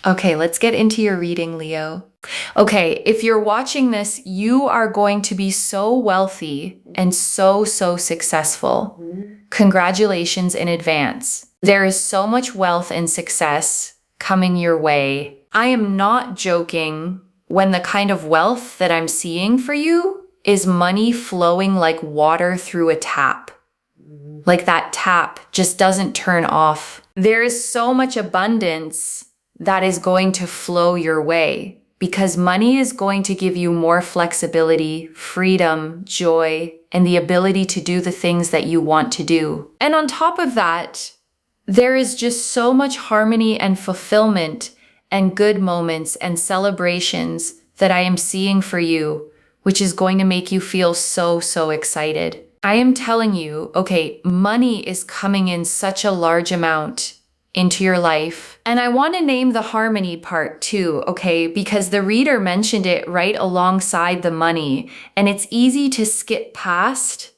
Okay, let's get into your reading, Leo. Okay, if you're watching this, you are going to be so wealthy and so successful. Congratulations in advance. There is so much wealth and success coming your way. I am not joking when the kind of wealth that I'm seeing for you is money flowing like water through a tap. Like that tap just doesn't turn off. There is so much abundance that is going to flow your way because money is going to give you more flexibility, freedom, joy, and the ability to do the things that you want to do. And on top of that, there is just so much harmony and fulfillment and good moments and celebrations that I am seeing for you, which is going to make you feel so excited. I am telling you, okay, money is coming in such a large amount into your life. And I want to name the harmony part too, okay? Because the reader mentioned it right alongside the money, and it's easy to skip past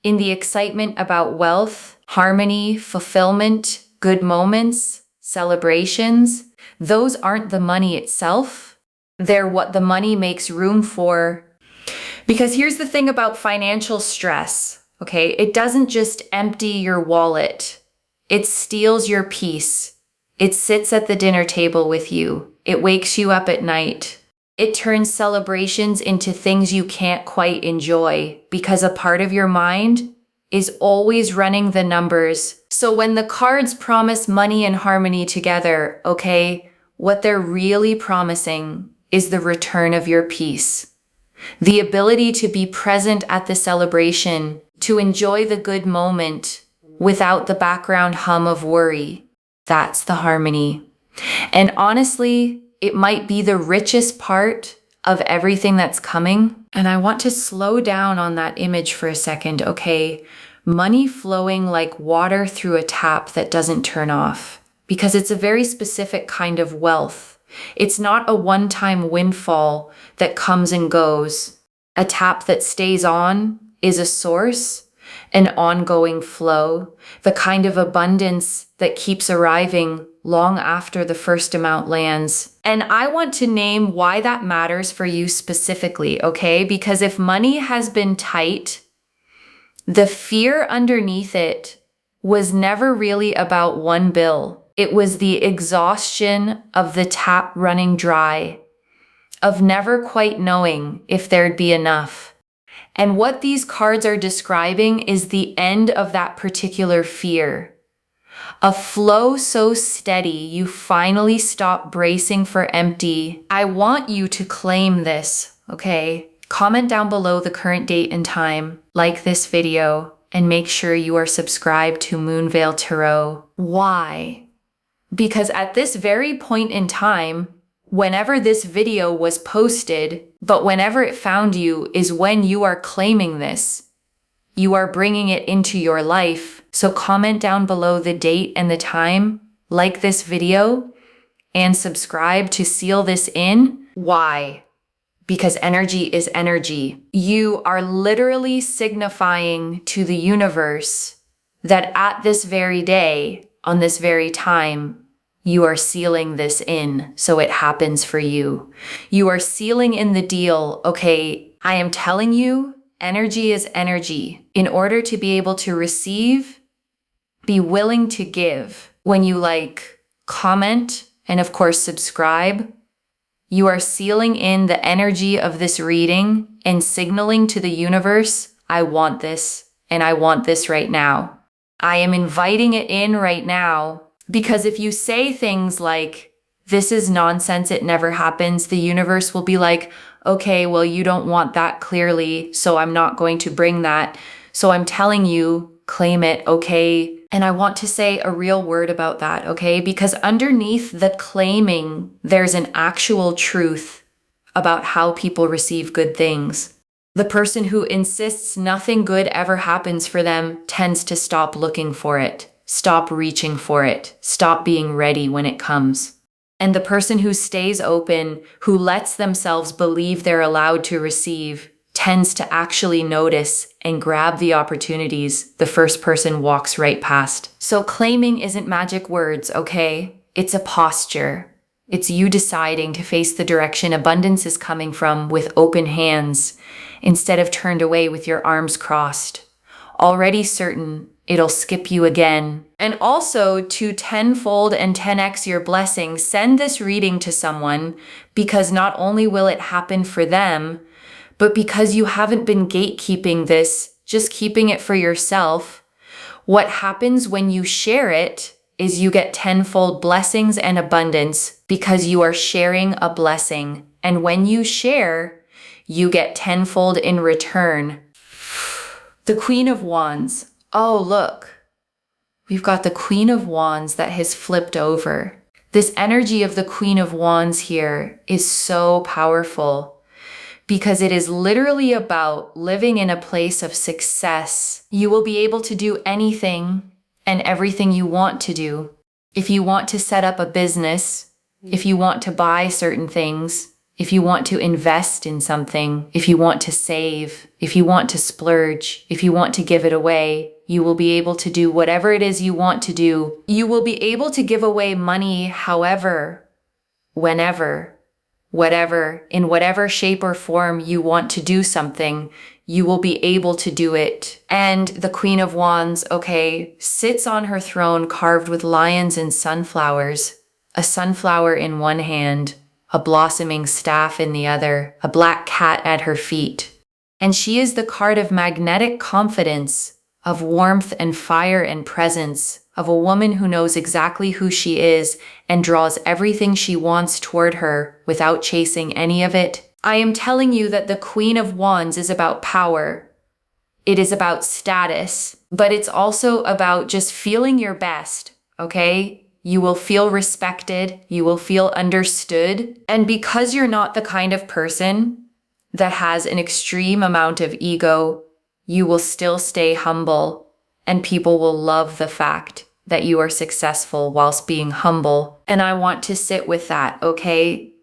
in the excitement about wealth, harmony, fulfillment, good moments, celebrations. Those aren't the money itself. They're what the money makes room for. Because here's the thing about financial stress, okay? It doesn't just empty your wallet. It steals your peace. It sits at the dinner table with you. It wakes you up at night. It turns celebrations into things you can't quite enjoy because a part of your mind is always running the numbers. So when the cards promise money and harmony together, okay, what they're really promising is the return of your peace. The ability to be present at the celebration, to enjoy the good moment without the background hum of worry. That's the harmony. And honestly, it might be the richest part of everything that's coming. And I want to slow down on that image for a second, okay? Money flowing like water through a tap that doesn't turn off, because it's a very specific kind of wealth. It's not a one-time windfall that comes and goes. A tap that stays on is a source, an ongoing flow, the kind of abundance that keeps arriving long after the first amount lands. And I want to name why that matters for you specifically, okay? Because if money has been tight, the fear underneath it was never really about one bill. It was the exhaustion of the tap running dry, of never quite knowing if there'd be enough. And what these cards are describing is the end of that particular fear. A flow so steady you finally stop bracing for empty. I want you to claim this, okay? Comment down below the current date and time, like this video, and make sure you are subscribed to Moonveil Tarot. Why? Because at this very point in time, whenever this video was posted, but whenever it found you is when you are claiming this. You are bringing it into your life. So comment down below the date and the time, like this video, and subscribe to seal this in. Why? Because energy is energy. You are literally signifying to the universe that at this very day, on this very time, you are sealing this in so it happens for you. You are sealing in the deal. Okay, I am telling you, energy is energy. In order to be able to receive, be willing to give. When you comment, and of course subscribe, you are sealing in the energy of this reading and signaling to the universe, I want this, and I want this right now. I am inviting it in right now. Because if you say things like, this is nonsense, it never happens, the universe will be like, okay, well, you don't want that clearly, so I'm not going to bring that. So I'm telling you, claim it, okay? And I want to say a real word about that, okay? Because underneath the claiming, there's an actual truth about how people receive good things. The person who insists nothing good ever happens for them tends to stop looking for it. Stop reaching for it. Stop being ready when it comes. And the person who stays open, who lets themselves believe they're allowed to receive, tends to actually notice and grab the opportunities the first person walks right past. So claiming isn't magic words, okay? It's a posture. It's you deciding to face the direction abundance is coming from with open hands instead of turned away with your arms crossed, already certain it'll skip you again. And also, to tenfold and 10x your blessings, send this reading to someone, because not only will it happen for them, but because you haven't been gatekeeping this, just keeping it for yourself. What happens when you share it is you get tenfold blessings and abundance because you are sharing a blessing. And when you share, you get tenfold in return. The Queen of Wands. Oh, look. We've got the Queen of Wands that has flipped over. This energy of the Queen of Wands here is so powerful because it is literally about living in a place of success. You will be able to do anything and everything you want to do. If you want to set up a business, if you want to buy certain things, if you want to invest in something, if you want to save, if you want to splurge, if you want to give it away, you will be able to do whatever it is you want to do. You will be able to give away money however, whenever, whatever, in whatever shape or form you want to do something, you will be able to do it. And the Queen of Wands, okay, sits on her throne carved with lions and sunflowers, a sunflower in one hand, a blossoming staff in the other, a black cat at her feet. And she is the card of magnetic confidence, of warmth and fire and presence, of a woman who knows exactly who she is and draws everything she wants toward her without chasing any of it. I am telling you that the Queen of Wands is about power. It is about status, but it's also about just feeling your best, okay? You will feel respected, you will feel understood. And because you're not the kind of person that has an extreme amount of ego, you will still stay humble, and people will love the fact that you are successful whilst being humble. And I want to sit with that, okay?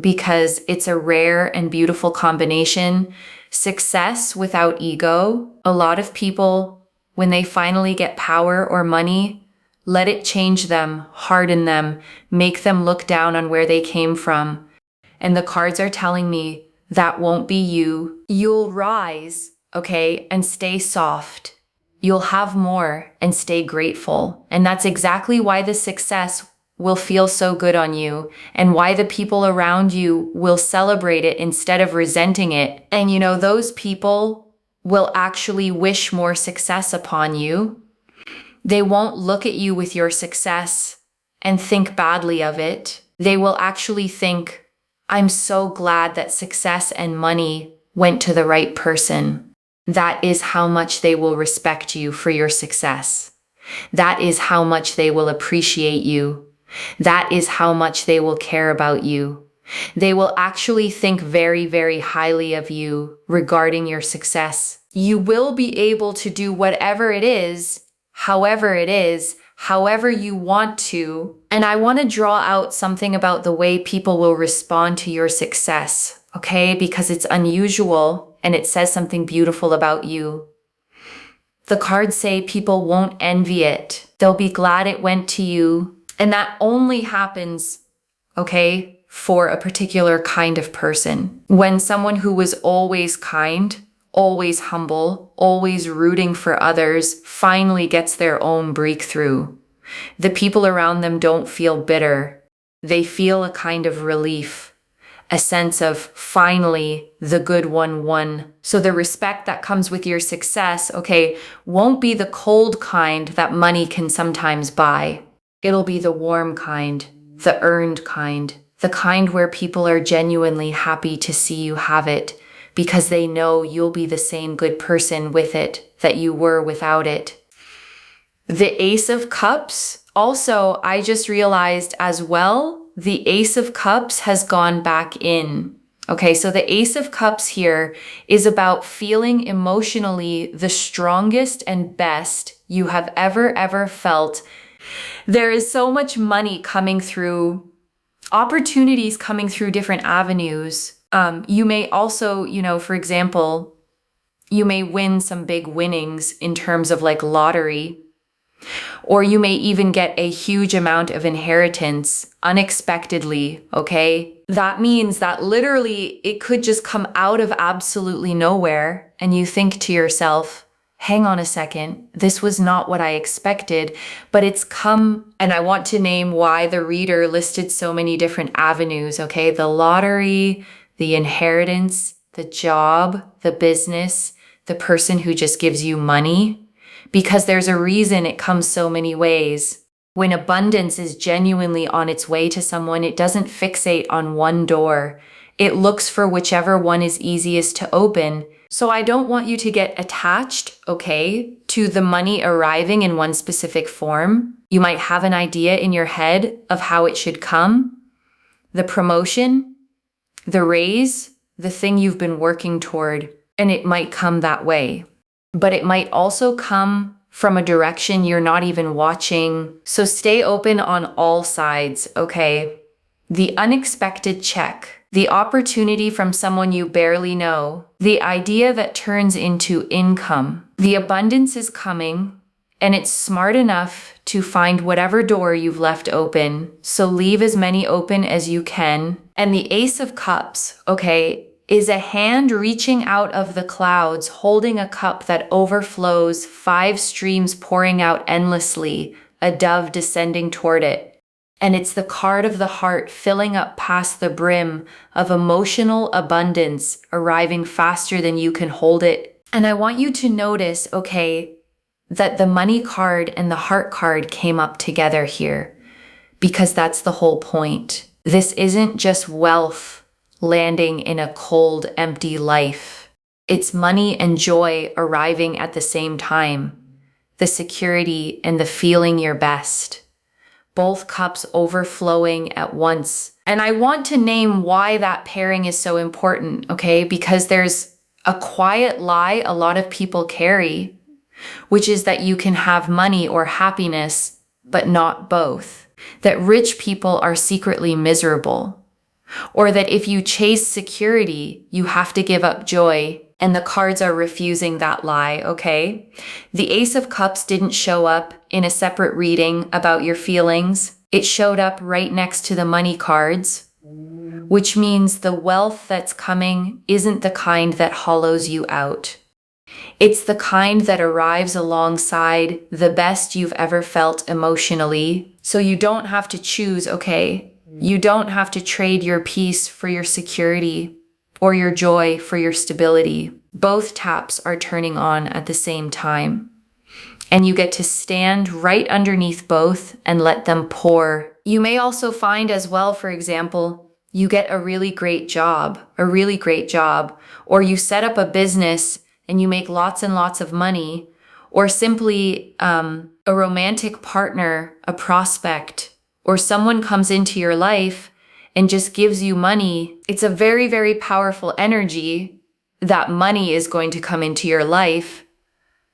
Because it's a rare and beautiful combination. Success without ego. A lot of people, when they finally get power or money, let it change them, harden them, make them look down on where they came from. And the cards are telling me that won't be you. You'll rise, okay, and stay soft. You'll have more and stay grateful. And that's exactly why the success will feel so good on you and why the people around you will celebrate it instead of resenting it. And you know, those people will actually wish more success upon you. They won't look at you with your success and think badly of it. They will actually think, I'm so glad that success and money went to the right person. That is how much they will respect you for your success. That is how much they will appreciate you. That is how much they will care about you. They will actually think very, very highly of you regarding your success. You will be able to do whatever it is, however it is, however you want to. And I want to draw out something about the way people will respond to your success, okay? Because it's unusual and it says something beautiful about you. The cards say people won't envy it. They'll be glad it went to you. And that only happens, okay, for a particular kind of person. When someone who was always kind, always humble, always rooting for others, finally gets their own breakthrough. The people around them don't feel bitter. They feel a kind of relief, a sense of finally the good one won. So the respect that comes with your success, okay, won't be the cold kind that money can sometimes buy. It'll be the warm kind, the earned kind, the kind where people are genuinely happy to see you have it, because they know you'll be the same good person with it that you were without it. The Ace of Cups, also, I just realized as well, the Ace of Cups has gone back in. Okay, so the Ace of Cups here is about feeling emotionally the strongest and best you have ever felt. There is so much money coming through, opportunities coming through different avenues. You may also, for example, you may win some big winnings in terms of like lottery. Or you may even get a huge amount of inheritance unexpectedly, okay? That means that literally it could just come out of absolutely nowhere, and you think to yourself, hang on a second, this was not what I expected, but it's come. And I want to name why the reader listed so many different avenues, okay? The lottery, the inheritance, the job, the business, the person who just gives you money, because there's a reason it comes so many ways. When abundance is genuinely on its way to someone, it doesn't fixate on one door. It looks for whichever one is easiest to open. So I don't want you to get attached, okay, to the money arriving in one specific form. You might have an idea in your head of how it should come. The promotion, the raise, the thing you've been working toward, and it might come that way. But it might also come from a direction you're not even watching. So stay open on all sides, okay? The unexpected check, the opportunity from someone you barely know, the idea that turns into income. The abundance is coming, and it's smart enough to find whatever door you've left open. So leave as many open as you can. And the Ace of Cups, okay, is a hand reaching out of the clouds, holding a cup that overflows, 5 streams pouring out endlessly, a dove descending toward it. And it's the card of the heart filling up past the brim of emotional abundance, arriving faster than you can hold it. And I want you to notice, okay, that the money card and the heart card came up together here, because that's the whole point. This isn't just wealth landing in a cold, empty life. It's money and joy arriving at the same time. The security and the feeling your best. Both cups overflowing at once. And I want to name why that pairing is so important, okay? Because there's a quiet lie a lot of people carry, which is that you can have money or happiness, but not both. That rich people are secretly miserable. Or that if you chase security, you have to give up joy, and the cards are refusing that lie, okay? The Ace of Cups didn't show up in a separate reading about your feelings. It showed up right next to the money cards, which means the wealth that's coming isn't the kind that hollows you out. It's the kind that arrives alongside the best you've ever felt emotionally. So you don't have to choose, okay? You don't have to trade your peace for your security or your joy for your stability. Both taps are turning on at the same time. And you get to stand right underneath both and let them pour. You may also find as well, for example, you get a really great job, or you set up a business and you make lots and lots of money, or simply a romantic partner, a prospect, or someone comes into your life and just gives you money. It's a very, very powerful energy that money is going to come into your life,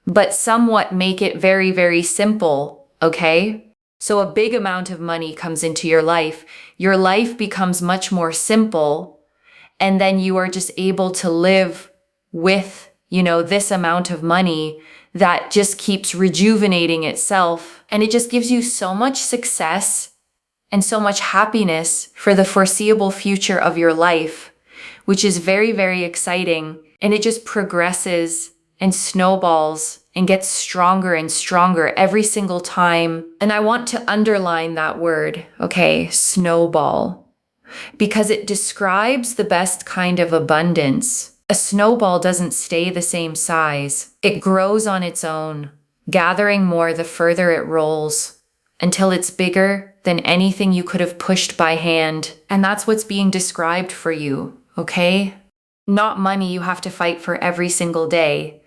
but somewhat make it very, very simple, okay? So a big amount of money comes into your life becomes much more simple, and then you are just able to live with, this amount of money that just keeps rejuvenating itself, and it just gives you so much success and so much happiness for the foreseeable future of your life, which is very, very exciting. And it just progresses and snowballs and gets stronger and stronger every single time. And I want to underline that word, okay, snowball, because it describes the best kind of abundance. A snowball doesn't stay the same size. It grows on its own, gathering more the further it rolls, until it's bigger than anything you could have pushed by hand. And that's what's being described for you, okay? Not money you have to fight for every single day,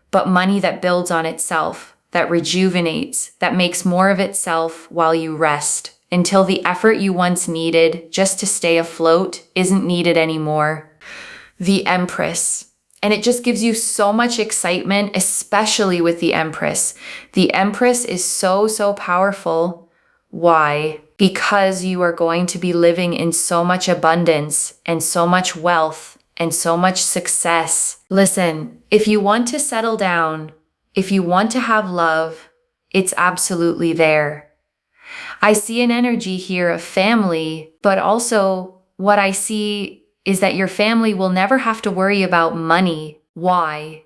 but money that builds on itself, that rejuvenates, that makes more of itself while you rest, until the effort you once needed just to stay afloat isn't needed anymore. The Empress. And it just gives you so much excitement, especially with the Empress. The Empress is so, so powerful. Why? Because you are going to be living in so much abundance and so much wealth and so much success. Listen, if you want to settle down, if you want to have love, It's absolutely there. I see an energy here of family, but also what I see is that your family will never have to worry about money. Why?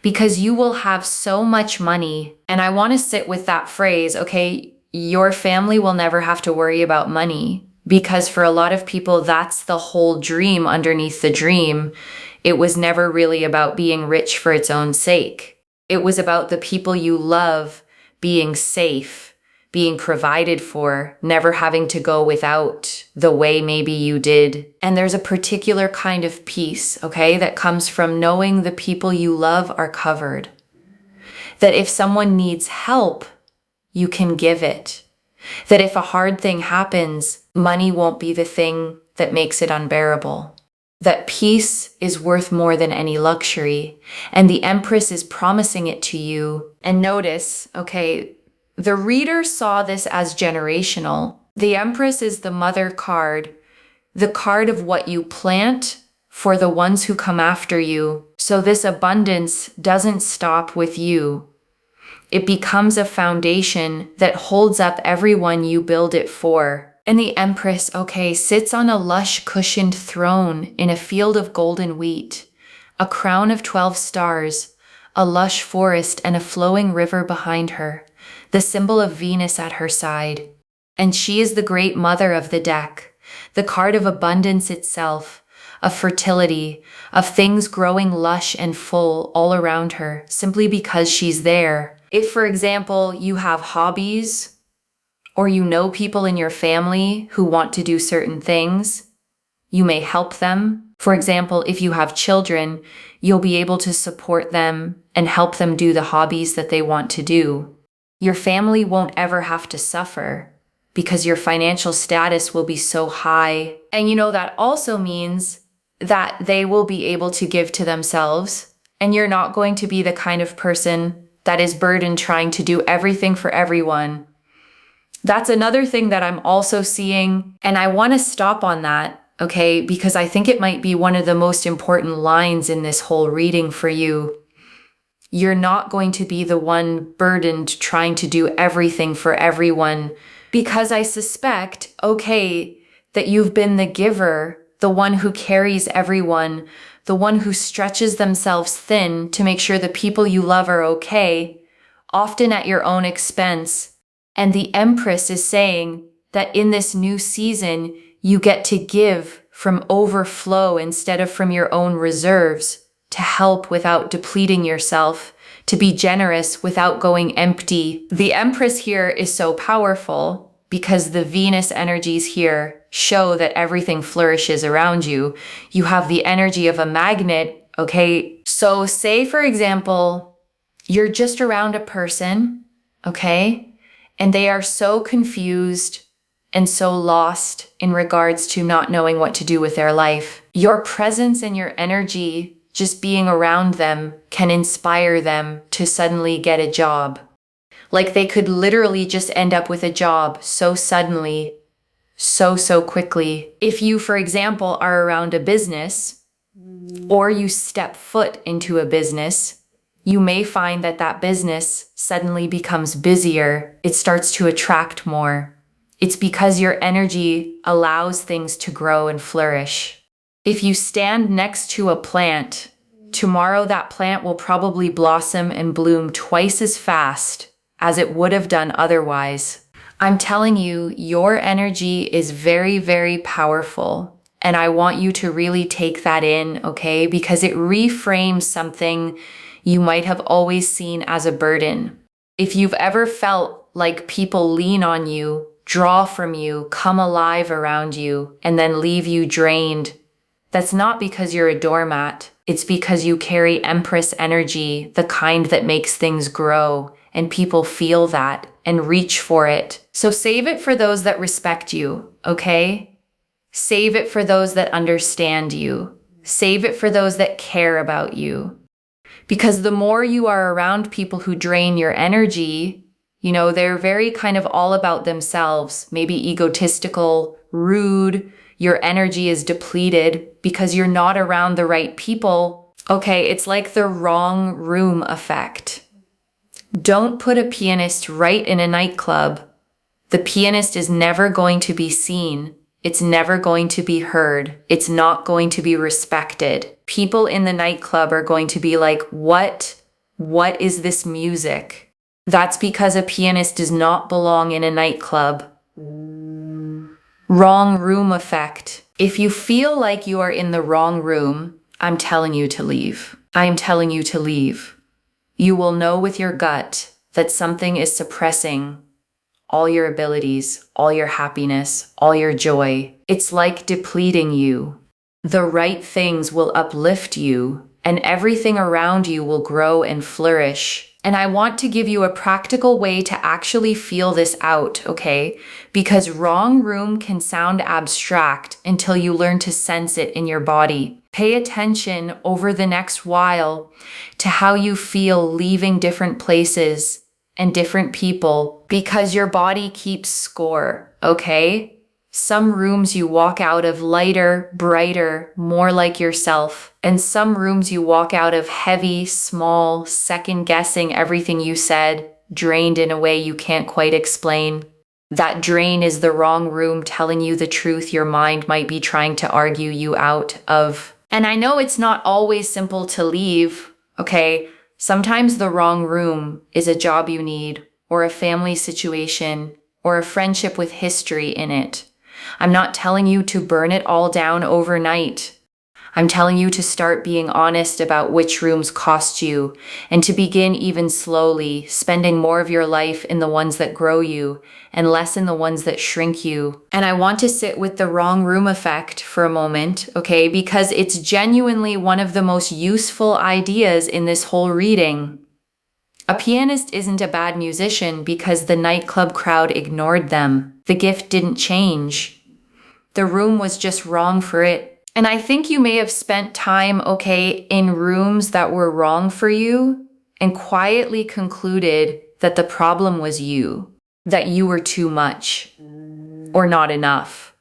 Because you will have so much money. And I want to sit with that phrase, okay? Your family will never have to worry about money. Because for a lot of people, that's the whole dream underneath the dream. It was never really about being rich for its own sake. It was about the people you love being safe, being provided for, never having to go without the way maybe you did. And there's a particular kind of peace, okay, that comes from knowing the people you love are covered. That if someone needs help, you can give it. That if a hard thing happens, money won't be the thing that makes it unbearable. That peace is worth more than any luxury, and the Empress is promising it to you. And notice, okay, the reader saw this as generational. The Empress is the mother card, the card of what you plant for the ones who come after you. So this abundance doesn't stop with you. It becomes a foundation that holds up everyone you build it for. And the Empress, okay, sits on a lush cushioned throne in a field of golden wheat, a crown of 12 stars, a lush forest, and a flowing river behind her, the symbol of Venus at her side. And she is the great mother of the deck, the card of abundance itself, of fertility, of things growing lush and full all around her, simply because she's there. If, for example, you have hobbies, or you know people in your family who want to do certain things, you may help them. For example, if you have children, you'll be able to support them and help them do the hobbies that they want to do. Your family won't ever have to suffer because your financial status will be so high. And that also means that they will be able to give to themselves, and you're not going to be the kind of person that is burdened trying to do everything for everyone. That's another thing that I'm also seeing, and I want to stop on that, okay, because I think it might be one of the most important lines in this whole reading for you. You're not going to be the one burdened trying to do everything for everyone, because I suspect, okay, that you've been the giver, the one who carries everyone, the one who stretches themselves thin to make sure the people you love are okay, often at your own expense. And the Empress is saying that in this new season, you get to give from overflow instead of from your own reserves, to help without depleting yourself, to be generous without going empty. The Empress here is so powerful because the Venus energies here show that everything flourishes around you. You have the energy of a magnet, okay? So say, for example, you're just around a person, okay? And they are so confused and so lost in regards to not knowing what to do with their life. Your presence and your energy, just being around them, can inspire them to suddenly get a job. Like they could literally just end up with a job so suddenly, so quickly. If you, for example, are around a business, or you step foot into a business, you may find that that business suddenly becomes busier. It starts to attract more. It's because your energy allows things to grow and flourish. If you stand next to a plant, tomorrow that plant will probably blossom and bloom twice as fast as it would have done otherwise. I'm telling you, your energy is very, very powerful. And I want you to really take that in, okay? Because it reframes something you might have always seen as a burden. If you've ever felt like people lean on you, draw from you, come alive around you, and then leave you drained, that's not because you're a doormat. It's because you carry Empress energy, the kind that makes things grow, and people feel that and reach for it. So save it for those that respect you, okay? Save it for those that understand you. Save it for those that care about you. Because the more you are around people who drain your energy, they're very kind of all about themselves, maybe egotistical, rude, your energy is depleted because you're not around the right people. Okay, it's like the wrong room effect. Don't put a pianist right in a nightclub. The pianist is never going to be seen. It's never going to be heard. It's not going to be respected. People in the nightclub are going to be like, what? What is this music? That's because a pianist does not belong in a nightclub. Wrong room effect. If you feel like you are in the wrong room, I'm telling you to leave. I'm telling you to leave. You will know with your gut that something is suppressing all your abilities, all your happiness, all your joy. It's like depleting you. The right things will uplift you, and everything around you will grow and flourish. And I want to give you a practical way to actually feel this out, okay? Because wrong room can sound abstract until you learn to sense it in your body. Pay attention over the next while to how you feel leaving different places and different people, because your body keeps score, okay? Some rooms you walk out of lighter, brighter, more like yourself. And some rooms you walk out of heavy, small, second-guessing everything you said, drained in a way you can't quite explain. That drain is the wrong room telling you the truth your mind might be trying to argue you out of. And I know it's not always simple to leave, okay? Sometimes the wrong room is a job you need, or a family situation, or a friendship with history in it. I'm not telling you to burn it all down overnight. I'm telling you to start being honest about which rooms cost you, and to begin even slowly, spending more of your life in the ones that grow you, and less in the ones that shrink you. And I want to sit with the wrong room effect for a moment, okay? Because it's genuinely one of the most useful ideas in this whole reading. A pianist isn't a bad musician because the nightclub crowd ignored them. The gift didn't change. The room was just wrong for it. And I think you may have spent time, okay, in rooms that were wrong for you and quietly concluded that the problem was you, that you were too much or not enough,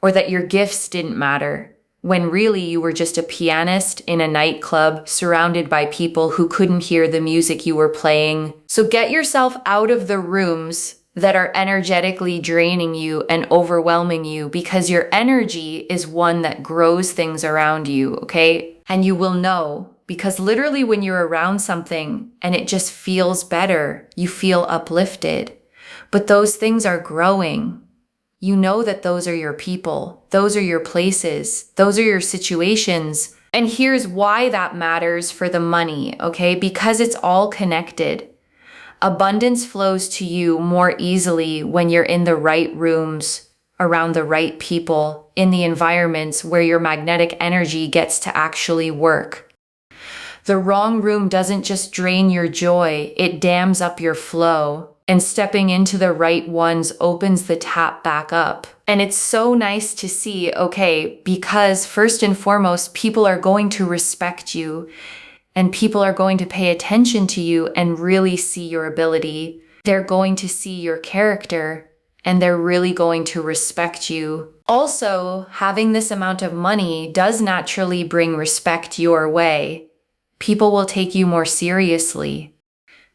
or that your gifts didn't matter, when really you were just a pianist in a nightclub surrounded by people who couldn't hear the music you were playing. So get yourself out of the rooms that are energetically draining you and overwhelming you, because your energy is one that grows things around you, okay? And you will know, because literally when you're around something and it just feels better, you feel uplifted. But those things are growing. You know that those are your people, those are your places, those are your situations. And here's why that matters for the money, okay? Because it's all connected. Abundance flows to you more easily when you're in the right rooms, around the right people, in the environments where your magnetic energy gets to actually work. The wrong room doesn't just drain your joy, it dams up your flow. And stepping into the right ones opens the tap back up. And it's so nice to see, okay, because first and foremost, people are going to respect you. And people are going to pay attention to you and really see your ability. They're going to see your character, and they're really going to respect you. Also, having this amount of money does naturally bring respect your way. People will take you more seriously.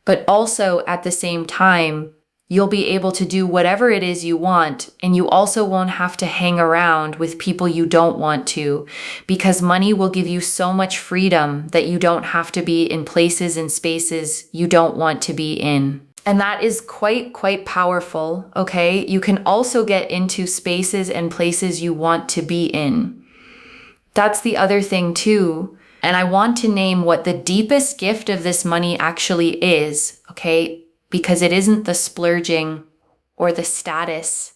But also, at the same time, you'll be able to do whatever it is you want, and you also won't have to hang around with people you don't want to, because money will give you so much freedom that you don't have to be in places and spaces you don't want to be in. And that is quite powerful, okay? You can also get into spaces and places you want to be in. That's the other thing too. And I want to name what the deepest gift of this money actually is, okay? Because it isn't the splurging or the status,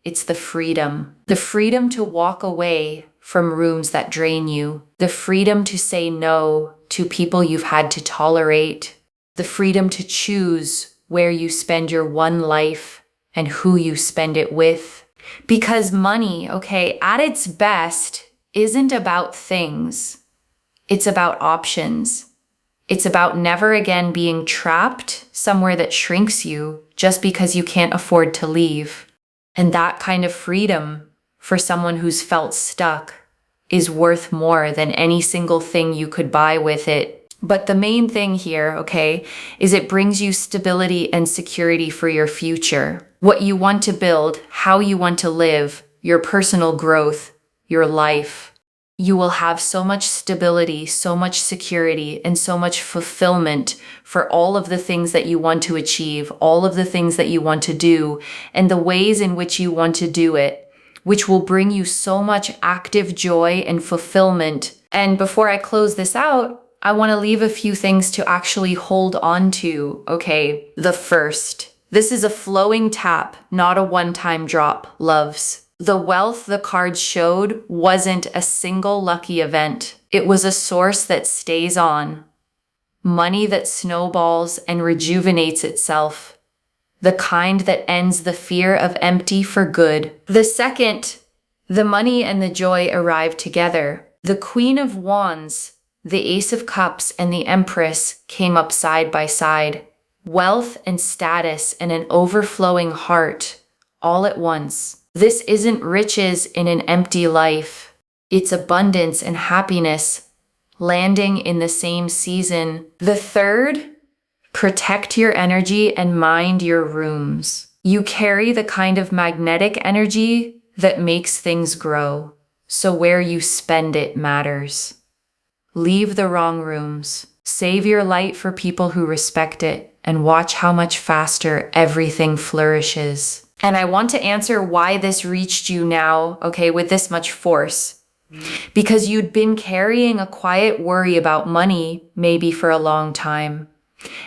it's the freedom. The freedom to walk away from rooms that drain you. The freedom to say no to people you've had to tolerate. The freedom to choose where you spend your one life and who you spend it with. Because money, okay, at its best, isn't about things. It's about options. It's about never again being trapped somewhere that shrinks you just because you can't afford to leave. And that kind of freedom for someone who's felt stuck is worth more than any single thing you could buy with it. But the main thing here, okay, is it brings you stability and security for your future. What you want to build, how you want to live, your personal growth, your life. You will have so much stability, so much security, and so much fulfillment for all of the things that you want to achieve, all of the things that you want to do, and the ways in which you want to do it, which will bring you so much active joy and fulfillment. And before I close this out, I want to leave a few things to actually hold on to, okay? The first, this is a flowing tap, not a one-time drop, loves. The wealth the cards showed wasn't a single lucky event. It was a source that stays on. Money that snowballs and rejuvenates itself. The kind that ends the fear of empty for good. The second, the money and the joy arrive together. The Queen of Wands, the Ace of Cups, and the Empress came up side by side. Wealth and status and an overflowing heart, all at once. This isn't riches in an empty life. It's abundance and happiness, landing in the same season. The third, protect your energy and mind your rooms. You carry the kind of magnetic energy that makes things grow. So where you spend it matters. Leave the wrong rooms. Save your light for people who respect it, and watch how much faster everything flourishes. And I want to answer why this reached you now, okay, with this much force. Because you'd been carrying a quiet worry about money maybe for a long time,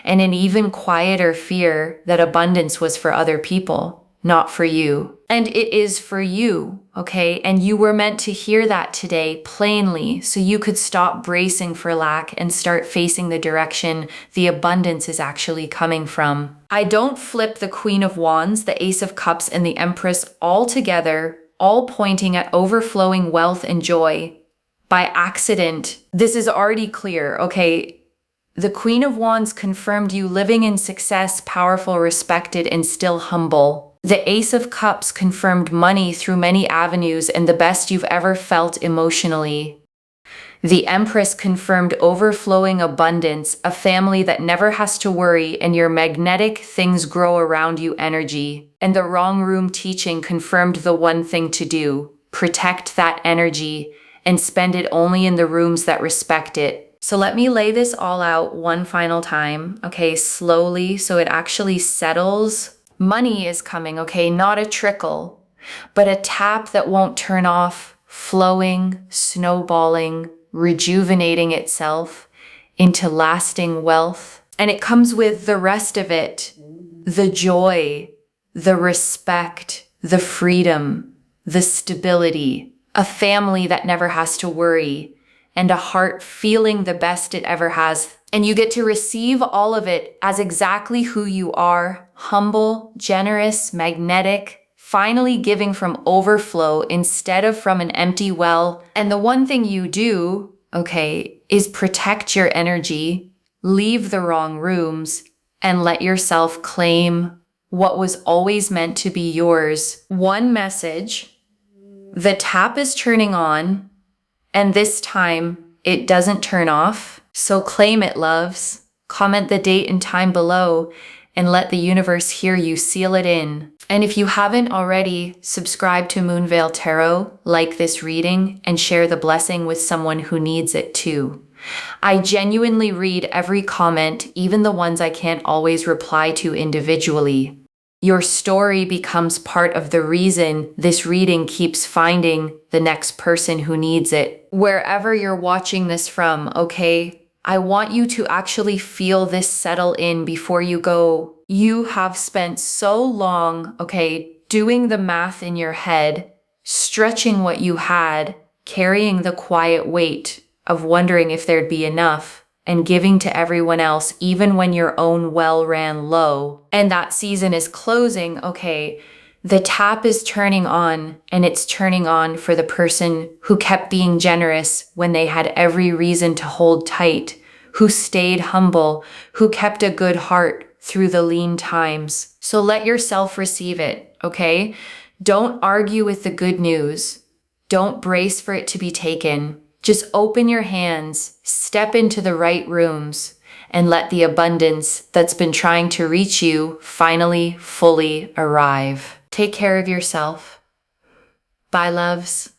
and an even quieter fear that abundance was for other people, not for you. And it is for you, okay? And you were meant to hear that today plainly so you could stop bracing for lack and start facing the direction the abundance is actually coming from. I don't flip the Queen of Wands, the Ace of Cups, and the Empress all together, all pointing at overflowing wealth and joy by accident. This is already clear, okay? The Queen of Wands confirmed you living in success, powerful, respected, and still humble. The Ace of Cups confirmed money through many avenues and the best you've ever felt emotionally. The Empress confirmed overflowing abundance, a family that never has to worry, and your magnetic things grow around you energy. And the wrong room teaching confirmed the one thing to do: protect that energy and spend it only in the rooms that respect it. So let me lay this all out one final time, okay, slowly, so it actually settles. Money is coming, okay, not a trickle, but a tap that won't turn off, flowing, snowballing, rejuvenating itself into lasting wealth. And it comes with the rest of it: the joy, the respect, the freedom, the stability, a family that never has to worry, and a heart feeling the best it ever has. And you get to receive all of it as exactly who you are: humble, generous, magnetic, finally giving from overflow instead of from an empty well. And the one thing you do, okay, is protect your energy, leave the wrong rooms, and let yourself claim what was always meant to be yours. One message: the tap is turning on, and this time it doesn't turn off. So claim it, loves. Comment the date and time below and let the universe hear you seal it in. And if you haven't already, subscribe to Moonveil Tarot, like this reading, and share the blessing with someone who needs it too. I genuinely read every comment, even the ones I can't always reply to individually. Your story becomes part of the reason this reading keeps finding the next person who needs it. Wherever you're watching this from, okay? I want you to actually feel this settle in before you go. You have spent so long, okay, doing the math in your head, stretching what you had, carrying the quiet weight of wondering if there'd be enough, and giving to everyone else even when your own well ran low. And that season is closing, okay? The tap is turning on, and it's turning on for the person who kept being generous when they had every reason to hold tight, who stayed humble, who kept a good heart through the lean times. So let yourself receive it, okay? Don't argue with the good news. Don't brace for it to be taken. Just open your hands, step into the right rooms, and let the abundance that's been trying to reach you finally fully arrive. Take care of yourself. Bye, loves.